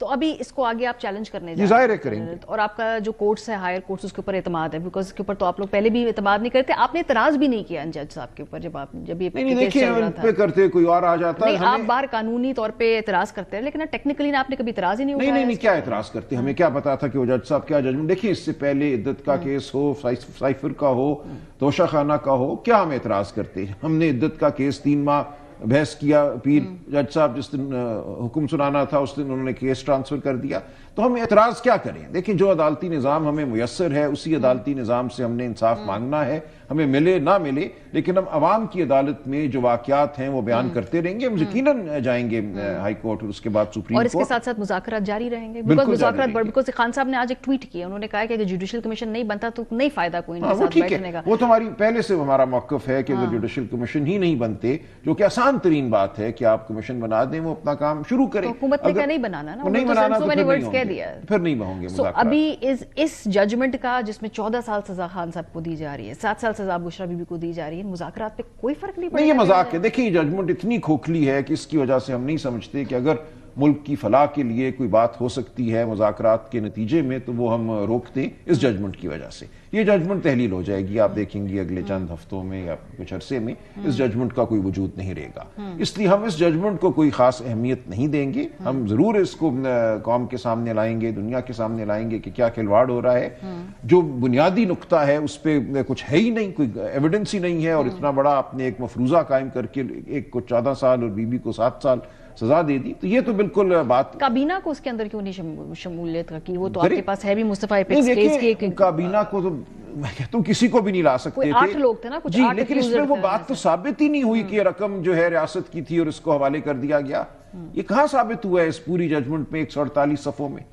تو ابھی اس کو آگے آپ چیلنج کرنے جا رہے ہیں اور آپ کا جو کورٹس ہے ہائر کورٹس اس کے اوپر اعتماد ہے بیکاز اس کے اوپر تو آپ لوگ پہلے بھی اعتماد نہیں کرتے, آپ نے اعتراض بھی نہیں کیا جج صاحب کے اوپر جب یہ کیس چل رہا تھا. کرتے کوئی اور آ جاتا ہے, آپ باہر قانونی طور پہ اعتراض کرتے ہیں لیکن ٹیکنیکلی آپ نے کبھی اعتراض ہی نہیں اٹھایا. نہیں کیا اعتراض کرتے, ہمیں کیا پتا تھا کہ وہ جج صاحب کیا ججمنٹ. دیکھیں اس سے پہلے عدت کا کیس ہو, سائفر کا ہو, توشہ خانہ کا ہو, کیا ہم اعتراض کرتے. ہم نے عدت کا کیس 3 ماہ بحث کیا, پیر جج صاحب جس دن حکم سنانا تھا اس دن انہوں نے کیس ٹرانسفر کر دیا. تو ہم اعتراض کیا کریں. دیکھیں جو عدالتی نظام ہمیں میسر ہے اسی عدالتی نظام سے ہم نے انصاف مانگنا ہے, ہمیں ملے نہ ملے, لیکن ہم عوام کی عدالت میں جو واقعات ہیں وہ بیان کرتے رہیں گے. ہم یقیناً جائیں گے ہائی کورٹ اور اس کے بعد سپریم کورٹ, اور اس کے ساتھ ساتھ مذاکرات جاری رہیں گے. بیکاز خان صاحب نے آج ایک ٹویٹ کیا, انہوں نے کہا کہ اگر جوڈیشل کمیشن نہیں بنتا تو نہیں فائدہ کوئی نہیں ساتھ بیٹھنے کا. وہ تو ہماری پہلے سے ہمارا موقف ہے کہ اگر جوڈیشل کمیشن ہی نہیں بنتے, جو کہ آسان ترین بات ہے کہ آپ کمیشن بنا دیں, وہ اپنا کام شروع کریں. حکومت نے کیا نہیں بنانا نا, نہیں بنانا تو پھر نہیں ہوں گے. ابھی اس ججمنٹ کا جس میں 14 سال سزا خان صاحب کو دی جا رہی ہے, 7 سال سزا بشرا بی بی کو دی جا رہی ہے, مذاکرات پہ کوئی فرق نہیں پڑے گا. یہ مذاق ہے. دیکھیں یہ ججمنٹ اتنی کھوکھلی ہے کہ اس کی وجہ سے ہم نہیں سمجھتے کہ اگر ملک کی فلاح کے لیے کوئی بات ہو سکتی ہے مذاکرات کے نتیجے میں تو وہ ہم روک دیں اس ججمنٹ کی وجہ سے. یہ ججمنٹ تحلیل ہو جائے گی, آپ دیکھیں گے اگلے چند ہفتوں میں یا کچھ عرصے میں اس ججمنٹ کا کوئی وجود نہیں رہے گا. اس لیے ہم اس ججمنٹ کو کوئی خاص اہمیت نہیں دیں گے. ہم ضرور اس کو قوم کے سامنے لائیں گے, دنیا کے سامنے لائیں گے کہ کیا کھلواڑ ہو رہا ہے. جو بنیادی نقطہ ہے اس پہ کچھ ہے ہی نہیں, کوئی ایویڈنس ہی نہیں ہے, اور اتنا بڑا آپ نے ایک مفروضہ قائم کر کے ایک کو 14 سال اور بی بی کو 7 سال سزا دے دی. تو یہ تو بالکل بات, کابینہ کو اس کے اندر کیوں نہیں شمولیت کی؟ وہ تو آپ کے پاس ہے بھی مصطفیٰ اپیکس کیس کی. کابینہ کو تو میں کہتا ہوں کسی کو بھی نہیں لا سکتے تھے. 8 لوگ تھے نا کچھ, جی, لیکن اس میں وہ بات تو ثابت ہی نہیں ہوئی کہ یہ رقم جو ہے ریاست کی تھی اور اس کو حوالے کر دیا گیا. یہ کہاں ثابت ہوا ہے اس پوری ججمنٹ میں 148 صفحوں میں؟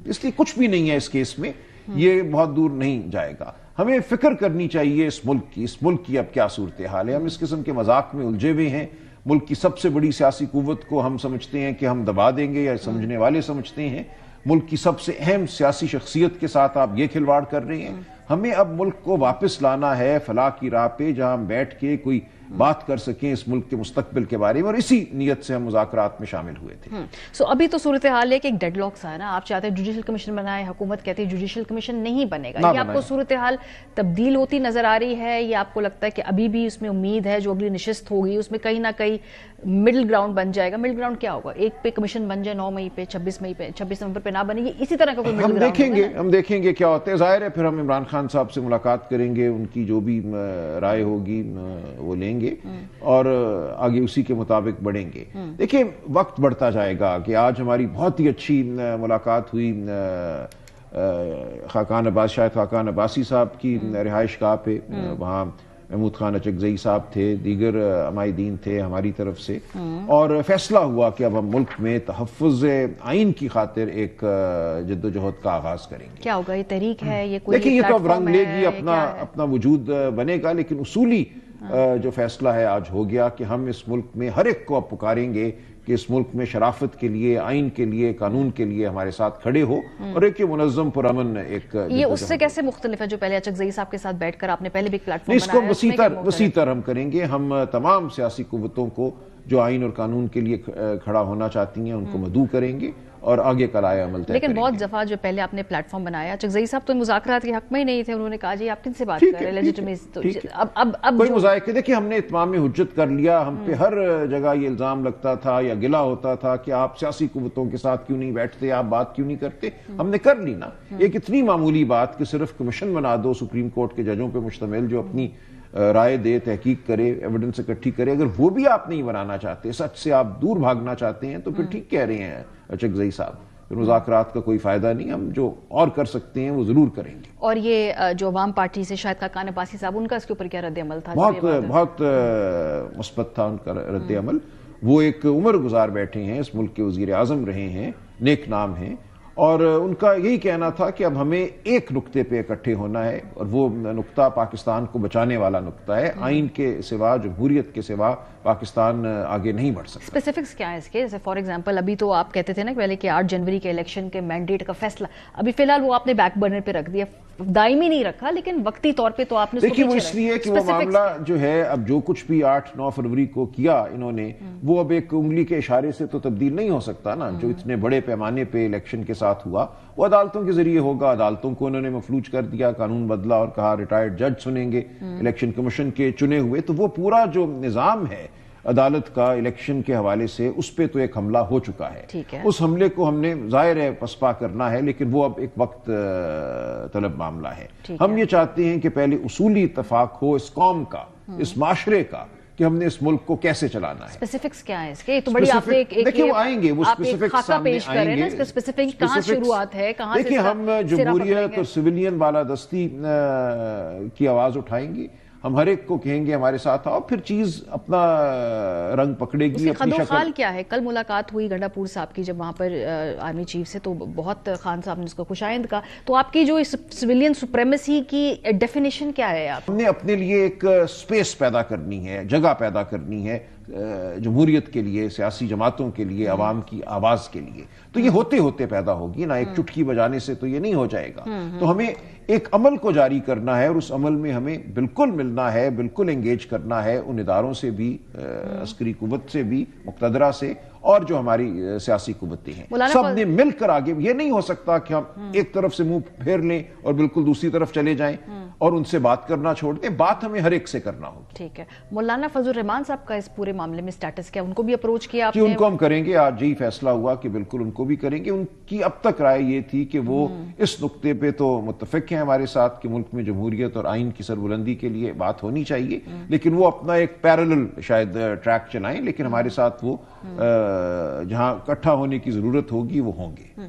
اس لیے کچھ بھی نہیں ہے اس کیس میں. یہ بہت دور نہیں جائے گا. ہمیں فکر کرنی چاہیے اس ملک کی اب کیا صورتحال ہے. ہم اس قسم کے مذاق میں الجھے ہوئے ہیں. ملک کی سب سے بڑی سیاسی قوت کو ہم سمجھتے ہیں کہ ہم دبا دیں گے, یا سمجھنے والے سمجھتے ہیں ملک کی سب سے اہم سیاسی شخصیت کے ساتھ آپ یہ کھلواڑ کر رہے ہیں. ہمیں اب ملک کو واپس لانا ہے فلاح کی راہ پہ, جہاں ہم بیٹھ کے کوئی بات کر سکیں اس ملک کے مستقبل کے بارے میں, اور اسی نیت سے ہم مذاکرات میں شامل ہوئے تھے. ابھی تو صورتحال ہے کہ ایک ڈیڈ لاک سا ہے نا, آپ چاہتے ہیں جوڈیشل کمیشن بنائے, حکومت کہتی ہے جوڈیشل کمیشن نہیں بنے گا. یہ آپ کو صورتحال تبدیل ہوتی نظر آ رہی ہے, یا آپ کو لگتا ہے کہ ابھی بھی اس میں امید ہے جو اگلی نشست ہوگی اس میں کہیں نہ کہیں مڈل گراؤنڈ بن جائے گا؟ مڈل گراؤنڈ کیا ہوگا؟ ایک پہ کمیشن بن جائے 9 مئی پہ, 26 مئی پہ, 26 نومبر پہ نہ بنے گی, اسی طرح کا کوئی مڈل گراؤنڈ ہم دیکھیں گے کیا ہوتا ہے. ظاہر ہے پھر ہم عمران خان صاحب سے ملاقات کریں گے, ان کی جو بھی رائے ہوگی وہ لیں گے اور آگے اسی کے مطابق بڑھیں گے. دیکھیں وقت بڑھتا جائے گا. کہ آج ہماری بہت ہی اچھی ملاقات ہوئی شاہد خاقان عباسی صاحب کی رہائش گاہ پہ. وہاں محمود خان اچکزئی صاحب تھے, دیگر عمائدین تھے ہماری طرف سے, اور فیصلہ ہوا کہ اب ہم ملک میں تحفظ آئین کی خاطر ایک جدوجہد کا آغاز کریں گے. کیا ہوگا؟ یہ تحریک ہے, یہ کوئی دیکھیں یہ تو اب رنگ لے گی, اپنا وجود بنے گا, لیکن اصولی جو فیصلہ ہے آج ہو گیا کہ ہم اس ملک میں ہر ایک کو اب پکاریں گے کہ اس ملک میں شرافت کے لیے, آئین کے لیے, قانون کے لیے ہمارے ساتھ کھڑے ہو, اور ایک منظم پرامن ایک. یہ اس سے کیسے مختلف ہے جو پہلے اچکزئی صاحب کے ساتھ بیٹھ کر آپ نے پہلے بھی ایک پلیٹ فارم بنایا؟ اس کو وسیع تر ہم کریں گے. ہم تمام سیاسی قوتوں کو جو آئین اور قانون کے لیے کھڑا ہونا چاہتی ہیں ان کو مدعو کریں گے اور آگے کا رائے عمل طے کریں گے. لیکن بہت دفعہ جو پہلے آپ نے پلیٹ فارم بنایا, اچکزئی صاحب تو مذاکرات کے حق میں ہی نہیں تھے, انہوں نے کہا جی آپ کن سے بات کر رہے ہیں, اب کوئی مذاکرے. دیکھیں ہم نے اتمام حجت کر لیا. ہم پہ ہر جگہ یہ الزام لگتا تھا یا گلہ ہوتا تھا کہ آپ سیاسی قوتوں کے ساتھ کیوں نہیں بیٹھتے, آپ بات کیوں نہیں کرتے. ہم نے کر لی نا. ایک اتنی معمولی بات کہ صرف کمیشن بنا دو سپریم کورٹ کے ججوں پہ مشتمل, جو اپنی رائے دے, تحقیق کرے, ایویڈنس اکٹھی کرے. اگر وہ بھی آپ نہیں بنانا چاہتے, سچ سے آپ دور بھاگنا چاہتے ہیں, تو پھر ٹھیک کہہ رہے ہیں اچکزئی صاحب, پھر مذاکرات کا کوئی فائدہ نہیں. ہم جو اور کر سکتے ہیں وہ ضرور کریں گے. اور یہ جو عوام پارٹی سے شاہد خاقان عباسی صاحب, ان کا اس کے اوپر کیا رد عمل تھا؟ بہت مثبت تھا ان کا رد عمل. وہ ایک عمر گزار بیٹھے ہیں, اس ملک کے وزیر اعظم رہے ہیں, نیک نام ہیں, اور ان کا یہی کہنا تھا کہ اب ہمیں ایک نقطے پہ اکٹھے ہونا ہے, اور وہ نقطہ پاکستان کو بچانے والا نقطہ ہے. آئین کے سوا, جمہوریت کے سوا پاکستان آگے نہیں بڑھ سکتا. اسپیسیفکس کیا ہے اس کے؟ جیسے فار ایگزامپل ابھی تو آپ کہتے تھے نا پہلے کہ 8 جنوری کے الیکشن کے مینڈیٹ کا فیصلہ ابھی فی الحال وہ آپ نے بیک برنر پہ رکھ دیا. دائمی نہیں رکھا لیکن وقتی طور پہ تو آپ نے دیکھیے وہ اس لیے کہ وہ معاملہ جو ہے اب جو کچھ بھی 8-9 فروری کو کیا انہوں نے وہ اب ایک انگلی کے اشارے سے تو تبدیل نہیں ہو سکتا نا. جو اتنے بڑے پیمانے پہ الیکشن کے ساتھ ہوا وہ عدالتوں کے ذریعے ہوگا. عدالتوں کو انہوں نے مفلوج کر دیا, قانون بدلا اور کہا ریٹائرڈ جج سنیں گے الیکشن کمیشن کے چنے ہوئے. تو وہ پورا جو نظام ہے عدالت کا الیکشن کے حوالے سے اس پہ تو ایک حملہ ہو چکا ہے. اس حملے کو ہم نے ظاہر ہے پسپا کرنا ہے لیکن وہ اب ایک وقت طلب معاملہ ہے. ہم یہ چاہتے ہیں کہ پہلے اصولی اتفاق ہو اس قوم کا, اس معاشرے کا, کہ ہم نے اس ملک کو کیسے چلانا ہے. اسپیسیفکس کیا ہے اس کے؟ تو بڑی آپ دیکھیں وہ آئیں گے, وہ اسپیسیفکس سامنے آئیں گے. اسپیسیفک کہاں شروعات ہے, کہاں سے دیکھیں ہم جمہوریت اور سویلین بالادستی کی آواز اٹھائیں گے. ہم ہر ایک کو کہیں گے ہمارے ساتھ آؤ, پھر چیز اپنا رنگ پکڑے گی, اپنی شکل. خال کیا ہے؟ کل ملاقات ہوئی گنڈا پور صاحب کی جب وہاں پر آرمی چیف سے, تو بہت خان صاحب نے اس کو خوشائند کہا. تو آپ کی جو سویلین سپریمیسی کی ڈیفینیشن کیا ہے؟ آپ ہم نے اپنے لیے ایک سپیس پیدا کرنی ہے, جگہ پیدا کرنی ہے جمہوریت کے لیے, سیاسی جماعتوں کے لیے, عوام کی آواز کے لیے. تو یہ ہوتے ہوتے پیدا ہوگی نا, ایک چٹکی بجانے سے تو یہ نہیں ہو جائے گا. تو ہمیں ایک عمل کو جاری کرنا ہے اور اس عمل میں ہمیں بالکل ملنا ہے, بالکل انگیج کرنا ہے ان اداروں سے بھی, عسکری قوت سے بھی, مقتدرہ سے, اور جو ہماری سیاسی قوتیں ہیں. سب نے مل کر آگے. یہ نہیں ہو سکتا کہ ہم ایک طرف سے منہ پھیر لیں اور بالکل دوسری طرف چلے جائیں اور ان سے بات کرنا چھوڑ دیں. بات ہمیں ہر ایک سے کرنا ہوگی. ٹھیک ہے. مولانا فضل الرحمان صاحب کا اس پورے معاملے میں سٹیٹس کیا؟ ان کو بھی اپروچ کیا آپ نے؟ ان کو ہم کریں گے, آج یہی فیصلہ ہوا کہ بالکل ان کو بھی کریں گے. ان کی اب تک رائے یہ تھی کہ وہ اس نقطے پہ تو متفق ہیں ہمارے ساتھ کہ ملک میں جمہوریت اور آئین کی سربلندی کے لیے بات ہونی چاہیے, لیکن وہ اپنا ایک پیرلل شاید ٹریک چلائیں, لیکن ہمارے ساتھ وہ جہاں اکٹھا ہونے کی ضرورت ہوگی وہ ہوں گے.